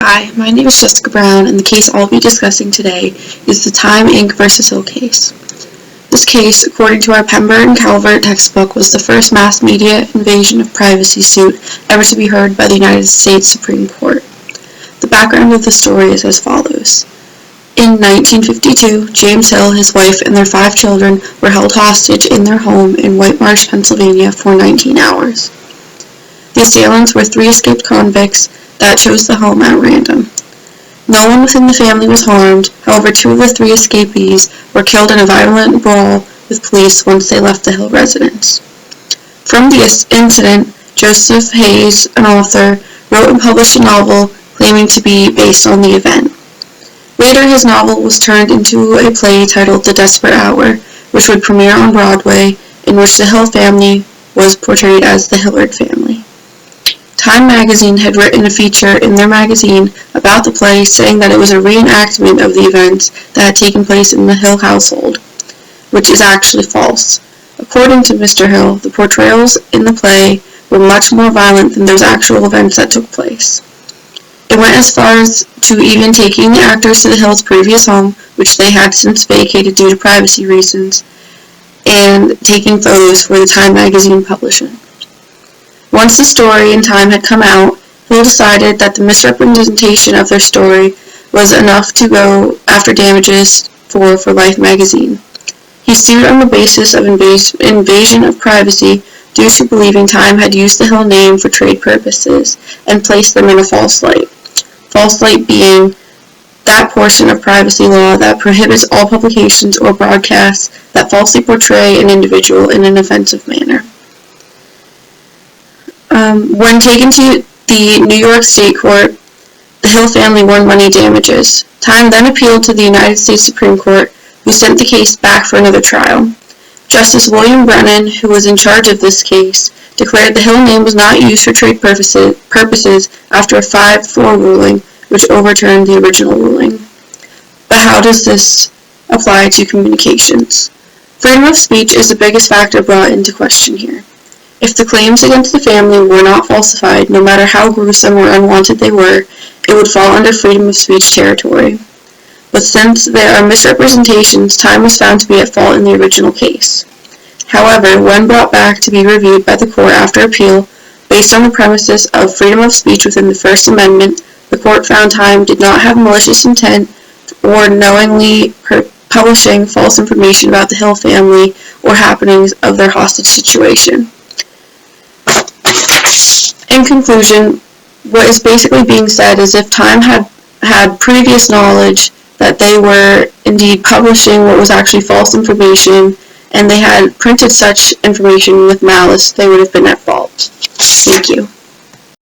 Hi, my name is Jessica Brown, and the case I'll be discussing today is the Time Inc. v. Hill case. This case, according to our Pember and Calvert textbook, was the first mass media invasion of privacy suit ever to be heard by the United States Supreme Court. The background of the story is as follows. In 1952, James Hill, his wife, and their 5 children were held hostage in their home in White Marsh, Pennsylvania for 19 hours. The assailants were 3 escaped convicts that chose the home at random. No one within the family was harmed, however 2 of the 3 escapees were killed in a violent brawl with police once they left the Hill residence. From the incident, Joseph Hayes, an author, wrote and published a novel claiming to be based on the event. Later, his novel was turned into a play titled The Desperate Hour, which would premiere on Broadway, in which the Hill family was portrayed as the Hillard family. Time magazine had written a feature in their magazine about the play, saying that it was a reenactment of the events that had taken place in the Hill household, which is actually false. According to Mr. Hill, the portrayals in the play were much more violent than those actual events that took place. It went as far as to even taking the actors to the Hill's previous home, which they had since vacated due to privacy reasons, and taking photos for the Time magazine publishing. Once the story in Time had come out, Hill decided that the misrepresentation of their story was enough to go after damages for Life magazine. He sued on the basis of invasion of privacy due to believing Time had used the Hill name for trade purposes and placed them in a false light. False light being that portion of privacy law that prohibits all publications or broadcasts that falsely portray an individual in an offensive manner. When taken to the New York State Court, the Hill family won money damages. Time then appealed to the United States Supreme Court, who sent the case back for another trial. Justice William Brennan, who was in charge of this case, declared the Hill name was not used for trade purposes after a 5-4 ruling, which overturned the original ruling. But how does this apply to communications? Freedom of speech is the biggest factor brought into question here. If the claims against the family were not falsified, no matter how gruesome or unwanted they were, it would fall under freedom of speech territory. But since there are misrepresentations, Time was found to be at fault in the original case. However, when brought back to be reviewed by the court after appeal, based on the premises of freedom of speech within the First Amendment, the court found Time did not have malicious intent or knowingly publishing false information about the Hill family or happenings of their hostage situation. In conclusion, what is basically being said is if Time had previous knowledge that they were indeed publishing what was actually false information, and they had printed such information with malice, they would have been at fault. Thank you.